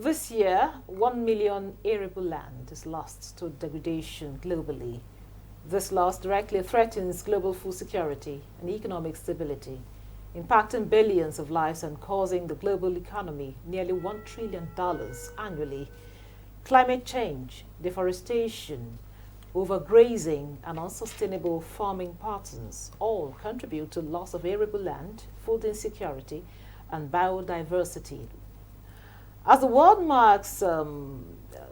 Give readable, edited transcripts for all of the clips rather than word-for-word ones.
This year, 1 million arable land is lost to degradation globally. This loss directly threatens global food security and economic stability, impacting billions of lives and causing the global economy nearly $1 trillion annually. Climate change, deforestation, overgrazing, and unsustainable farming patterns all contribute to loss of arable land, food insecurity, and biodiversity. As the world marks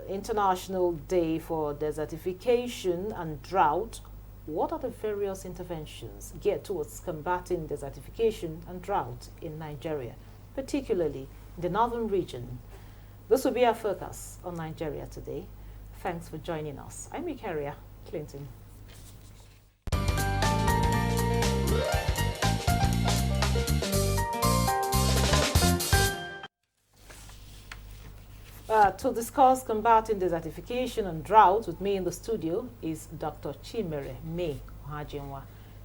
International Day for Desertification and Drought, what are the various interventions geared towards combating desertification and drought in Nigeria, particularly in the northern region? This will be our focus on Nigeria today. Thanks for joining us. I'm Ikaria Clinton. To discuss combating desertification and drought with me in the studio is Dr. Chimere May Ohajinwa.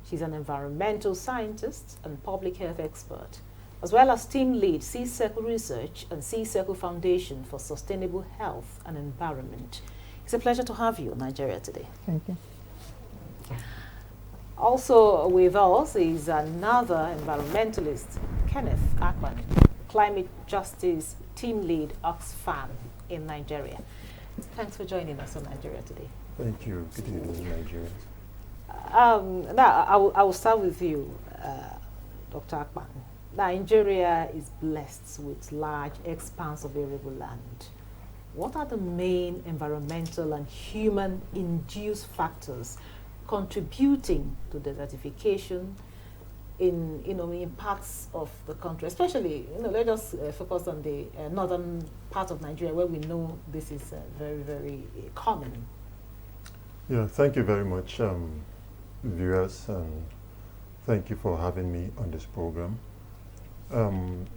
She's an environmental scientist and public health expert, as well as team lead C-Circle Research and C-Circle Foundation for Sustainable Health and Environment. It's a pleasure to have you in Nigeria today. Thank you. Also with us is another environmentalist, Kenneth Akpan, climate justice team lead Oxfam in Nigeria. Thanks for joining us on Nigeria today. Thank you. Good evening, Nigeria. Now, I will start with you, Dr. Akpan. Nigeria is blessed with large expanse of arable land. What are the main environmental and human-induced factors contributing to desertification in parts of the country, especially, let us focus on the northern part of Nigeria where we know this is very, very common. Yeah, thank you very much, viewers, and thank you for having me on this program.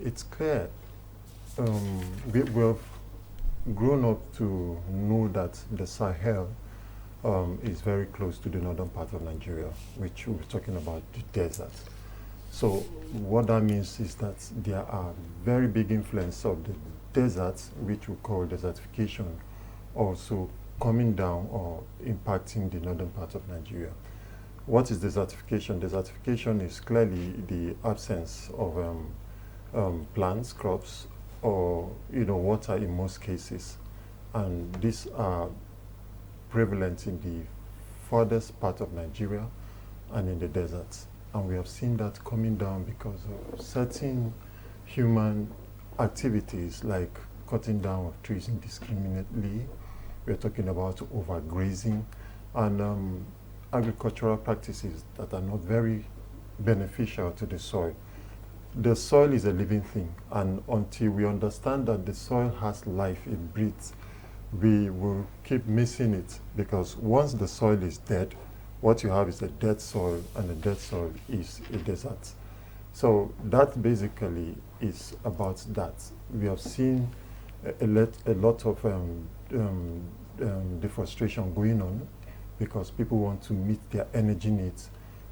It's clear we've grown up to know that the Sahel is very close to the northern part of Nigeria, which we're talking about the desert. So what that means is that there are very big influence of the deserts, which we call desertification, also coming down or impacting the northern part of Nigeria. What is desertification? Desertification is clearly the absence of plants, crops, or water in most cases, and these are prevalent in the farthest part of Nigeria and in the deserts. And we have seen that coming down because of certain human activities like cutting down of trees indiscriminately. We're talking about overgrazing and agricultural practices that are not very beneficial to the soil. The soil is a living thing, and until we understand that the soil has life, it breathes, we will keep missing it, because once the soil is dead, what you have is a dead soil, and the dead soil is a desert. So that basically is about that. We have seen a lot of deforestation going on because people want to meet their energy needs.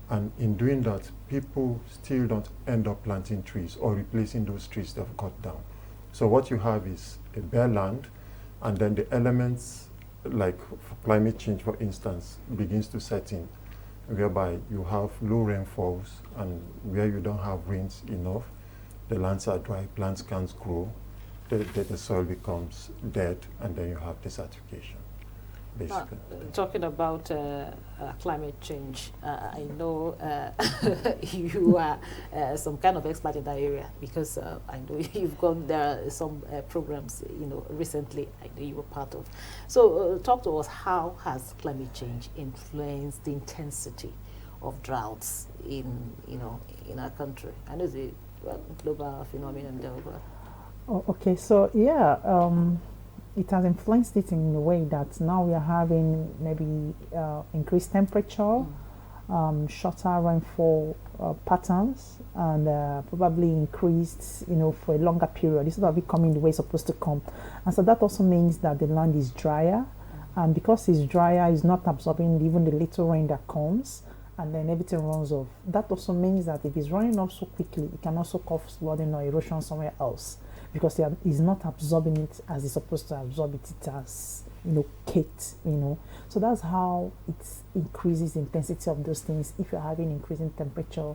And in doing that, people still don't end up planting trees or replacing those trees they've cut down. So what you have is a bare land, and then the elements like climate change, for instance, begins to set in, whereby you have low rainfalls, and where you don't have rains enough, the lands are dry, plants can't grow, the soil becomes dead, and then you have desertification, basically. Talking about climate change, I know you are some kind of expert in that area, because I know you've gone there some programs, recently I know you were part of. So talk to us, how has climate change influenced the intensity of droughts in our country? I know it's a global phenomenon there, but okay, so yeah, it has influenced it in a way that now we are having maybe increased temperature, shorter rainfall patterns, and probably increased, for a longer period. Instead of it coming the way it's supposed to come. And so that also means that the land is drier, and because it's drier, it's not absorbing even the little rain that comes, and then everything runs off. That also means that if it's running off so quickly, it can also cause flooding or erosion somewhere else. because it's not absorbing it as it's supposed to absorb it. It has, caked, So that's how it increases the intensity of those things. If you're having increasing temperature,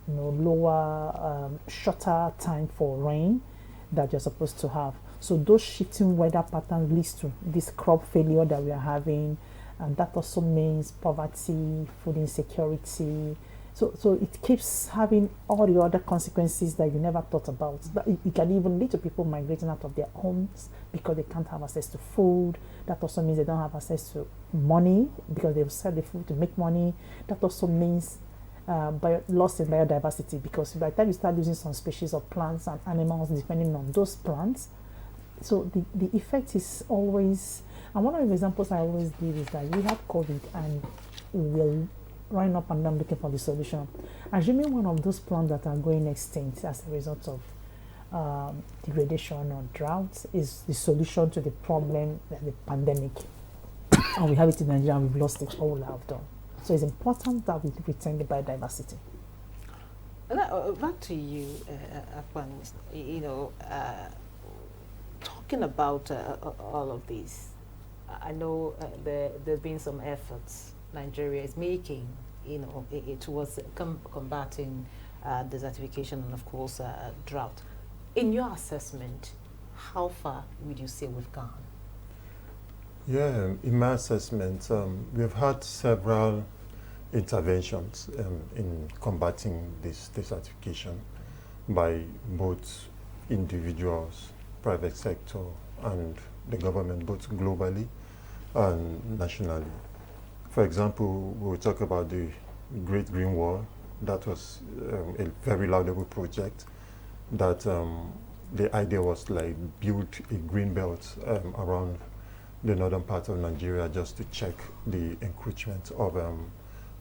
lower, shorter time for rain that you're supposed to have. So those shifting weather patterns leads to this crop failure that we are having, and that also means poverty, food insecurity. So it keeps having all the other consequences that you never thought about. It can even lead to people migrating out of their homes because they can't have access to food. That also means they don't have access to money because they've sell the food to make money. That also means loss in biodiversity, because by the time you start losing some species of plants and animals depending on those plants, so the effect is always, and one of the examples I always give is that we had COVID and we're running up and down looking for the solution. Assuming one of those plants that are going extinct as a result of degradation or drought is the solution to the problem, the pandemic, and we have it in Nigeria and we've lost it, all we have done. So it's important that we retain the biodiversity. Back to you, Akpan. Talking about all of these, I know there's been some efforts Nigeria is making, towards combating desertification and, of course, drought. In your assessment, how far would you say we've gone? Yeah, in my assessment, we've had several interventions in combating this desertification by both individuals, private sector, and the government, both globally and nationally. For example, we'll talk about the Great Green Wall. That was a very laudable project that the idea was like build a green belt around the northern part of Nigeria just to check the encroachment of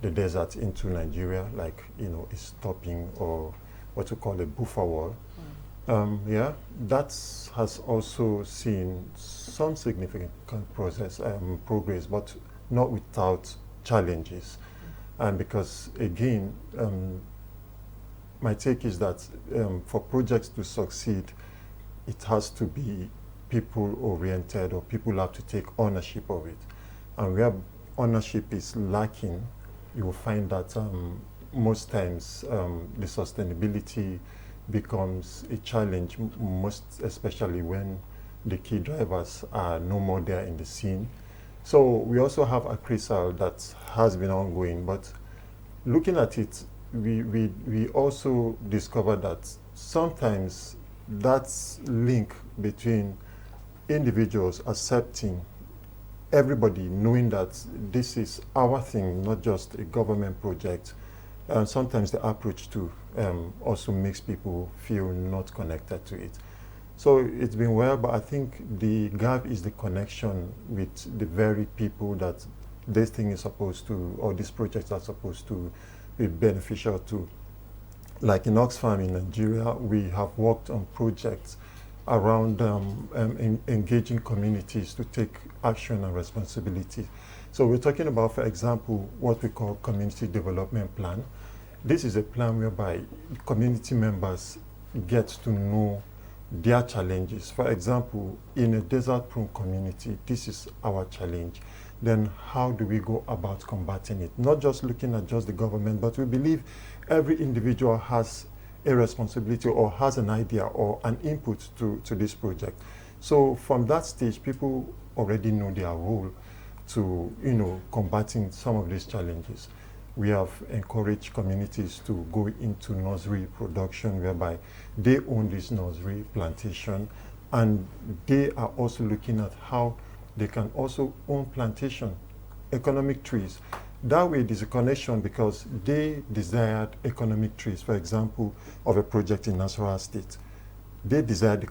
the desert into Nigeria, like, a stopping or what we call a buffer wall. Yeah, that has also seen some significant progress, but not without challenges. And because, again, my take is that for projects to succeed, it has to be people-oriented, or people have to take ownership of it. And where ownership is lacking, you will find that most times the sustainability becomes a challenge, most especially when the key drivers are no more there in the scene. So we also have appraisal that has been ongoing, but looking at it, we also discovered that sometimes that link between individuals accepting, everybody knowing that this is our thing, not just a government project, and sometimes the approach to also makes people feel not connected to it. So it's been well, but I think the gap is the connection with the very people that this thing is supposed to, or these projects are supposed to be beneficial to. Like in Oxfam in Nigeria, we have worked on projects around engaging communities to take action and responsibility. So we're talking about, for example, what we call community development plan. This is a plan whereby community members get to know their challenges. For example, in a desert-prone community, this is our challenge. Then how do we go about combating it? Not just looking at just the government, but we believe every individual has a responsibility or has an idea or an input to this project. So from that stage, people already know their role to, combating some of these challenges. We have encouraged communities to go into nursery production, whereby they own this nursery plantation, and they are also looking at how they can also own plantation, economic trees. That way there's a connection, because they desired economic trees, for example, of a project in Nasarawa State. They desired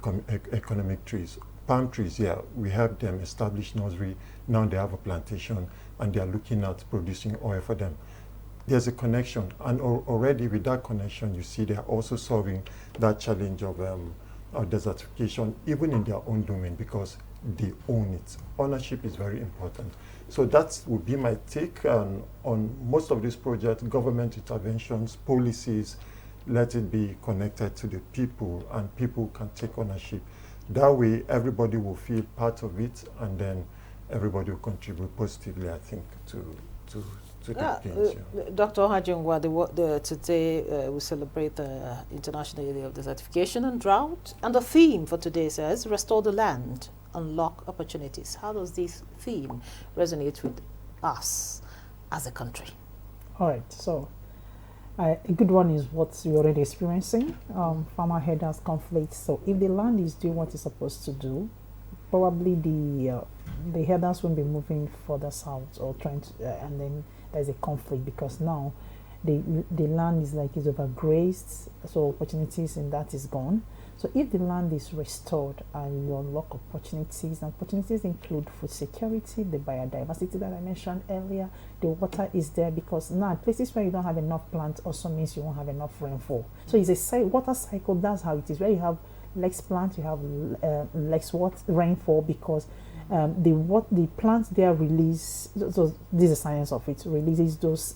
economic trees. Palm trees, yeah, we have them established nursery, now they have a plantation, and they are looking at producing oil for them. There's a connection, and already with that connection, you see they are also solving that challenge of desertification, even in their own domain, because they own it. Ownership is very important. So that would be my take on most of these projects, government interventions, policies, let it be connected to the people, and people can take ownership. That way, everybody will feel part of it, and then everybody will contribute positively, I think, to the things. Dr. Hajingwa, today we celebrate the International Day of Desertification and Drought, and the theme for today says, Restore the Land, Unlock Opportunities. How does this theme resonate with us as a country? All right, so a good one is what we're already experiencing, farmer herders conflict. So if the land is doing what it's supposed to do, probably the herders won't be moving further south or trying to, and then there's a conflict because now the land is overgrazed, so opportunities in that is gone. So if the land is restored and you unlock opportunities, and opportunities include food security, the biodiversity that I mentioned earlier, the water is there, because now places where you don't have enough plants also means you won't have enough rainfall. So it's a water cycle. That's how it is. Where you have less plants, you have less rainfall, because the plants there release. So this is the science of it. Releases those.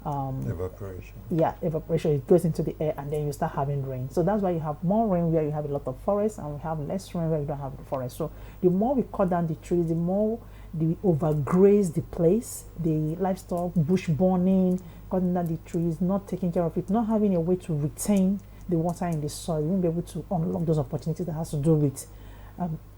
Evaporation. Yeah, evaporation. It goes into the air, and then you start having rain. So that's why you have more rain where you have a lot of forest, and we have less rain where you don't have the forest. So the more we cut down the trees, the more we overgraze the place, the livestock, bush burning, cutting down the trees, not taking care of it, not having a way to retain the water in the soil. You won't be able to unlock those opportunities that has to do with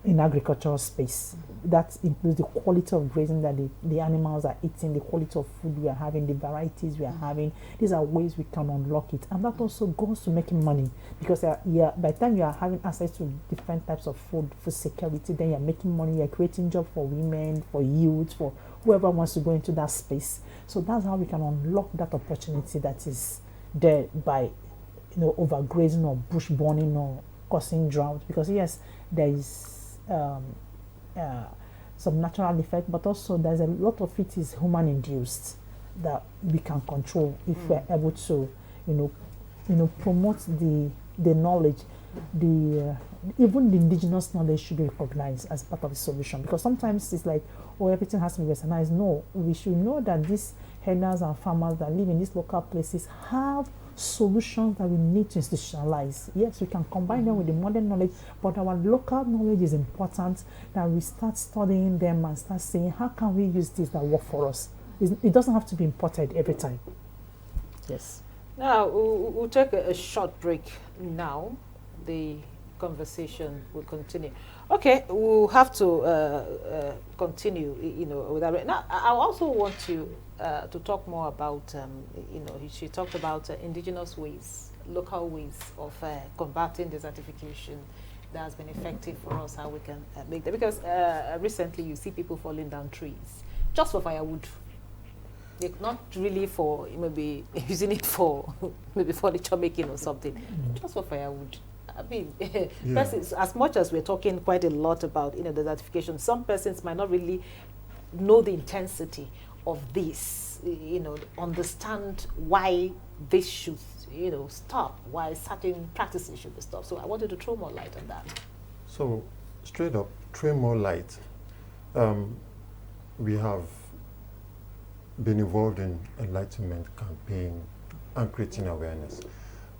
in agricultural space. That includes the quality of grazing that the animals are eating, the quality of food we are having, the varieties we are having. These are ways we can unlock it, and that also goes to making money, because by the time you are having access to different types of food security, then you are making money. You are creating jobs for women, for youth, for whoever wants to go into that space. So that's how we can unlock that opportunity that is there by overgrazing or bush burning or causing drought. Because yes, there is some natural effect, but also there's a lot of it is human induced that we can control if we're able to promote the knowledge. Even the indigenous knowledge should be recognized as part of the solution, because sometimes it's like, oh, everything has to be westernized. No, we should know that these herders and farmers that live in these local places have solutions that we need to institutionalize. Yes, we can combine them with the modern knowledge, but our local knowledge is important, that we start studying them and start saying, how can we use this that work for us? It doesn't have to be imported every time. Yes. Now, we'll take a short break now. The conversation will continue. Okay, we'll have to continue, with that. Now, I also want to talk more about, she talked about indigenous ways, local ways of combating desertification that has been effective for us, how we can make that. Because recently you see people falling down trees just for firewood. They're not really for maybe using it for maybe furniture making or something, just for firewood. I mean, persons, as much as we're talking quite a lot about desertification, some persons might not really know the intensity of this, understand why this should stop, why certain practices should be stopped. So I wanted to throw more light on that. So straight up, throw more light. We have been involved in enlightenment campaign and creating awareness.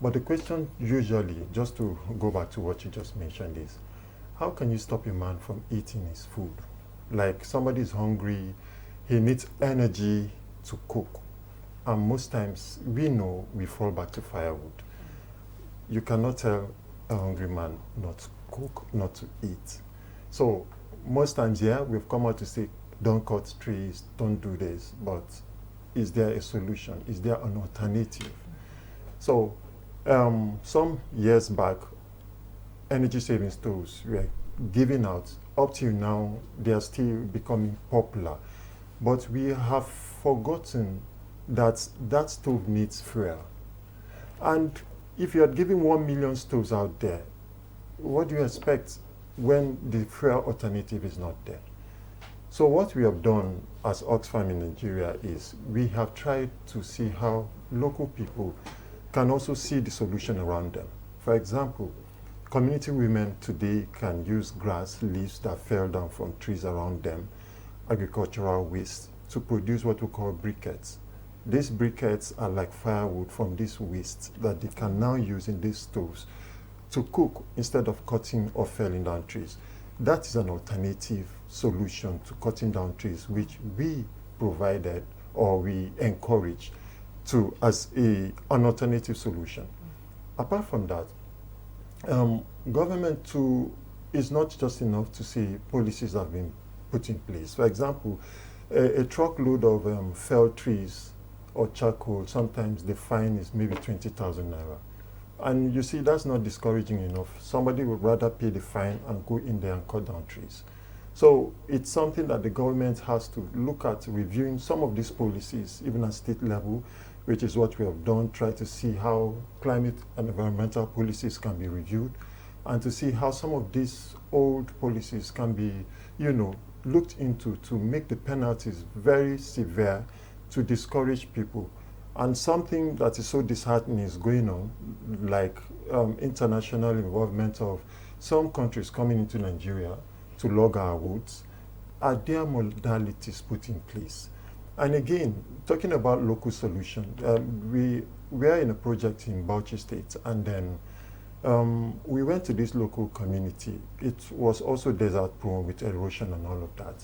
But the question usually, just to go back to what you just mentioned, is how can you stop a man from eating his food? Like somebody is hungry, he needs energy to cook. And most times we know we fall back to firewood. You cannot tell a hungry man not to cook, not to eat. So most times, we've come out to say, don't cut trees, don't do this, but is there a solution? Is there an alternative? So some years back, energy saving stoves were given out. Up till now, they are still becoming popular. But we have forgotten that that stove needs fuel. And if you are giving 1 million stoves out there, what do you expect when the fuel alternative is not there? So what we have done as Oxfam in Nigeria is we have tried to see how local people can also see the solution around them. For example, community women today can use grass, leaves that fell down from trees around them, agricultural waste, to produce what we call briquettes. these briquettes are like firewood from this waste that they can now use in these stoves to cook instead of cutting or felling down trees. That is an alternative solution to cutting down trees, which we provided or we encourage to as an alternative solution. Apart from that, government too is not just enough to say policies have been put in place. For example, a truckload of felled trees or charcoal, sometimes the fine is maybe 20,000 naira. And you see, that's not discouraging enough. Somebody would rather pay the fine and go in there and cut down trees. So it's something that the government has to look at, reviewing some of these policies, even at state level, which is what we have done, try to see how climate and environmental policies can be reviewed, and to see how some of these old policies can be, looked into to make the penalties very severe to discourage people. And something that is so disheartening is going on, like international involvement of some countries coming into Nigeria to log our woods. Are there modalities put in place? And again, talking about local solution, we are in a project in Bauchi State, and then we went to this local community. It was also desert prone with erosion and all of that.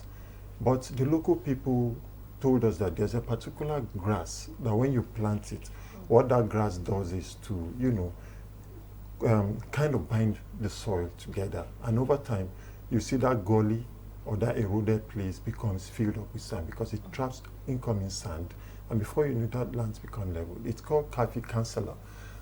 But the local people told us that there's a particular grass that when you plant it, what that grass does is to, kind of bind the soil together. And over time, you see that gully or that eroded place becomes filled up with sand because it traps incoming sand. And before you know, that land's become level. It's called Kafi Councillor.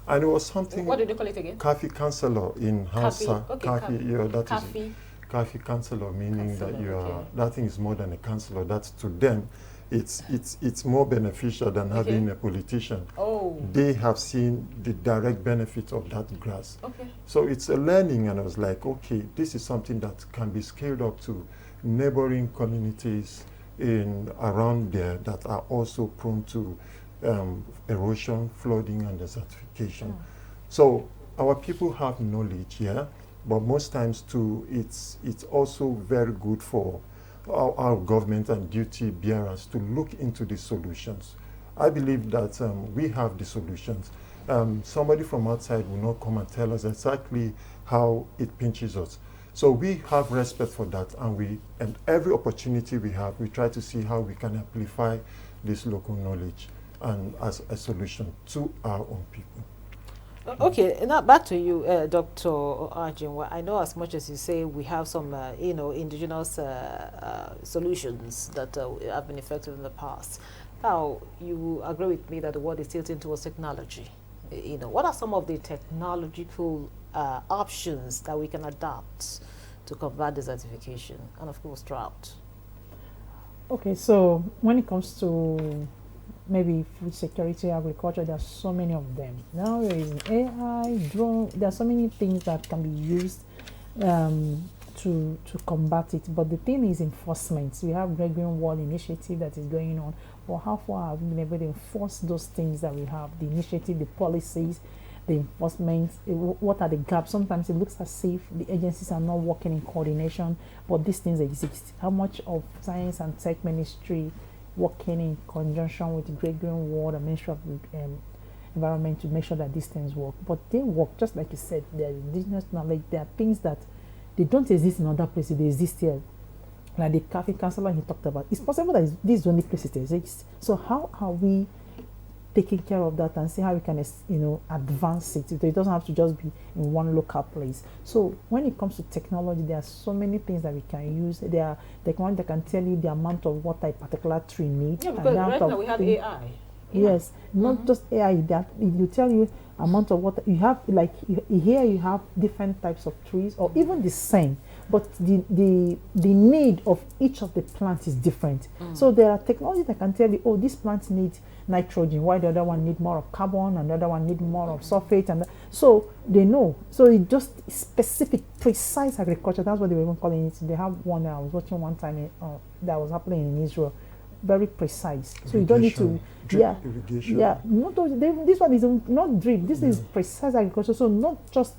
And it was something... What did you call it again? Kafi Councillor in Hausa. Okay, Kafi. Kafi Councillor, meaning Councillor, that you are... okay. That thing is more than a councillor. That's to them. It's more beneficial than having a politician. Oh. They have seen the direct benefit of that grass. Okay. So it's a learning, and I was like, okay, this is something that can be scaled up to neighboring communities around there that are also prone to erosion, flooding, and desertification. So our people have knowledge, yeah, but most times too, it's also very good for our government and duty bearers to look into these solutions. I believe that we have the solutions. Somebody from outside will not come and tell us exactly how it pinches us. So we have respect for that, and every opportunity we have, we try to see how we can amplify this local knowledge and as a solution to our own people. Okay, now back to you, Dr. Arjun. Well, I know as much as you say we have some, indigenous solutions that have been effective in the past. Now, you agree with me that the world is tilting towards technology. What are some of the technological options that we can adopt to combat desertification and, of course, drought? Okay, so when it comes to maybe food security, agriculture, there are so many of them. Now there is AI, drone, there are so many things that can be used to combat it. But the thing is enforcement. We have Great Green Wall initiative that is going on. But how far have we been able to enforce those things that we have? The initiative, the policies, the enforcement, what are the gaps? Sometimes it looks as if the agencies are not working in coordination, but these things exist. How much of Science and Tech Ministry working in conjunction with the Great Green Wall and Ministry of Environment to make sure that these things work? But they work, just like you said, there is indigenous knowledge, there are things that they don't exist in other places, they exist here. Like the Cafe Councillor he talked about, it's possible that this is the only place it exists. So how are we taking care of that and see how we can, advance it? It doesn't have to just be in one local place. So when it comes to technology, there are so many things that we can use. There are technology that can tell you the amount of water a particular tree needs. Yeah, because right now we have AI. Yes, not just AI. That it will tell you amount of water you have. Like here, you have different types of trees, or even the same, but the need of each of the plants is different. So there are technologies that can tell you, oh, this plant needs nitrogen, while the other one need more of carbon, and the other one need more of sulfate, and so they know. So it just specific, precise agriculture. That's what they were even calling it. They have one that I was watching one time that was happening in Israel. Very precise. So you don't need to, irrigation. Not those, this one is not drip. This is precise agriculture. So not just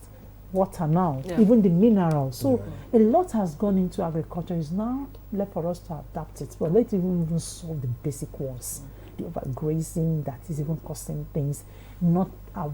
water now, Yeah. even the minerals. So a lot has gone into agriculture. It's now left for us to adapt it. But let's even solve the basic ones. The overgrazing that is even costing things, not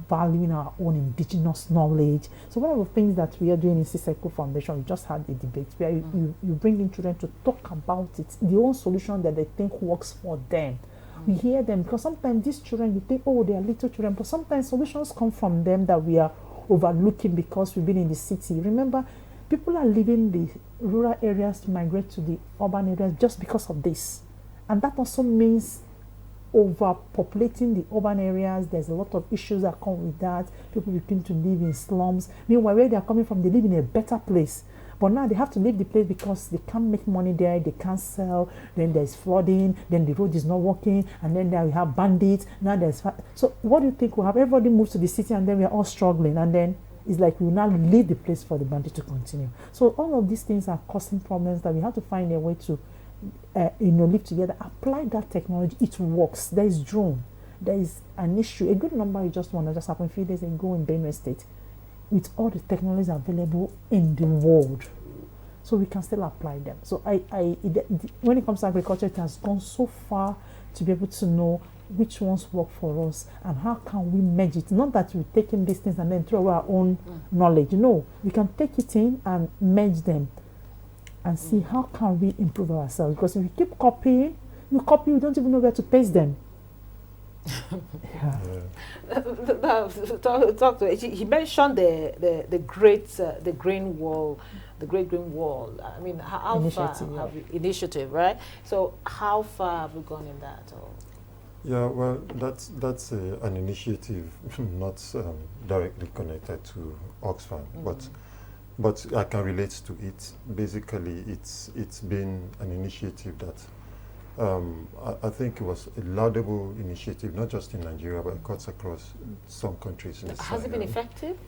valuing our own indigenous knowledge. So one of the things that we are doing in Cycle Foundation, we just had a debate where you bring in children to talk about it, the own solution that they think works for them. We hear them, because sometimes these children, you think, oh, they are little children, but sometimes solutions come from them that we are overlooking because we've been in the city. Remember, people are leaving the rural areas to migrate to the urban areas just because of this. And that also means overpopulating the urban areas. There's a lot of issues that come with that. People begin to live in slums. Meanwhile, where they are coming from, they live in a better place. But now they have to leave the place because they can't make money there, they can't sell, then there's flooding, then the road is not working, and then there we have bandits. Now there's so what do you think will happen? Everybody moves to the city and then we are all struggling, and then it's like we will now leave the place for the bandit to continue. So all of these things are causing problems that we have to find a way to live together, apply that technology. It works. There is drone, there is an issue. A good number you just happened a few days ago in Benue State, with all the technologies available in the world, so we can still apply them. So when it comes to agriculture, it has gone so far to be able to know which ones work for us and how can we merge it. Not that we're taking these things and then throw away our own knowledge. No, we can take it in and merge them and see how can we improve ourselves. Because if we keep copying, we don't even know where to paste them. Talk to he mentioned the Green Wall, the Great Green Wall. I mean, how Initiative, far initiative, right? So how far have we gone in that? Or? Yeah, well, that's an initiative not directly connected to Oxfam, but I can relate to it. Basically, it's been an initiative that I think it was a laudable initiative, not just in Nigeria, but it cuts across some countries in the Has it been effective?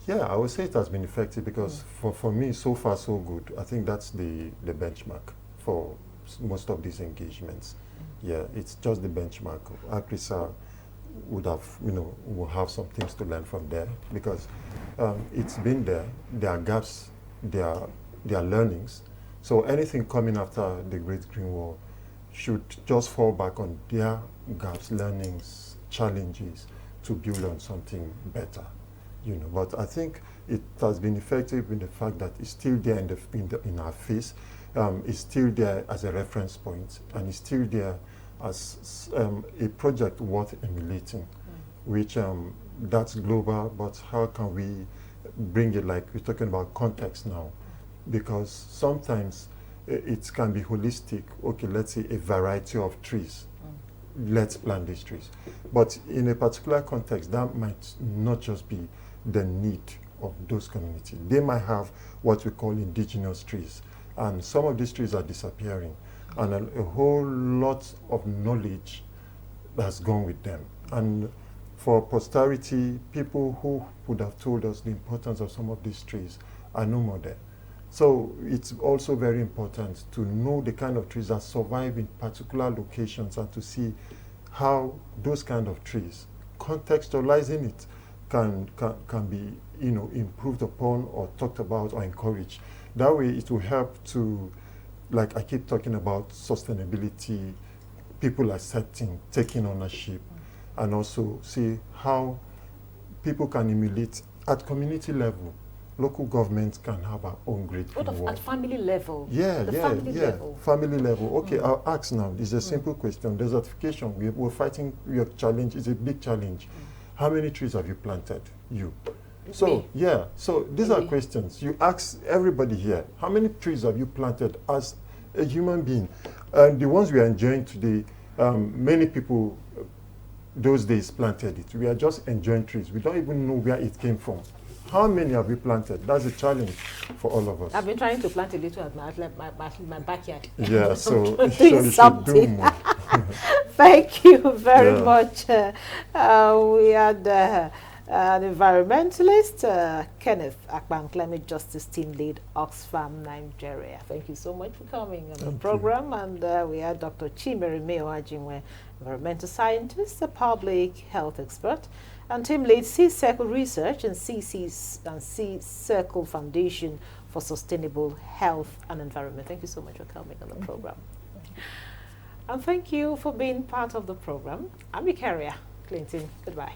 Yeah, I would say it has been effective because for me, so far so good. I think that's the benchmark for most of these engagements. Yeah, it's just the benchmark. ACRISA will have some things to learn from there because it's been there. There are gaps, there are learnings. So anything coming after the Great Green Wall should just fall back on their gaps, learnings, challenges to build on something better, But I think it has been effective in the fact that it's still there in our face. It's still there as a reference point, and it's still there as a project worth emulating, which that's global. But how can we bring it? Like we're talking about context now, because sometimes it can be holistic. Okay, let's say a variety of trees. Let's plant these trees. But in a particular context, that might not just be the need of those communities. They might have what we call indigenous trees. And some of these trees are disappearing. And a whole lot of knowledge has gone with them. And for posterity, people who would have told us the importance of some of these trees are no more there. So it's also very important to know the kind of trees that survive in particular locations and to see how those kind of trees, contextualizing it, can be improved upon or talked about or encouraged. That way it will help to, like I keep talking about sustainability, people accepting, taking ownership, and also see how people can emulate at community level. Local governments can have our own great green wall. At family level? Family level. Okay, I'll ask now. It's a simple question. Desertification, we're fighting your challenge. It's a big challenge. How many trees have you planted? You. So, so these are questions. You ask everybody here, how many trees have you planted as a human being? And the ones we are enjoying today, many people those days planted it. We are just enjoying trees. We don't even know where it came from. How many have we planted? That's a challenge for all of us. I've been trying to plant a little at my backyard. Yeah, so you should do more. Thank you very much. We had an environmentalist, Kenneth Akpan, Climate Justice Team Lead, Oxfam, Nigeria. Thank you so much for coming on the program. And we had Dr. Chimere Meo Ajinwe, environmental scientist, a public health expert, and team lead C Circle Research and C Circle Foundation for Sustainable Health and Environment. Thank you so much for coming on the program. And thank you for being part of the program. I'm your carrier, Clinton. Goodbye.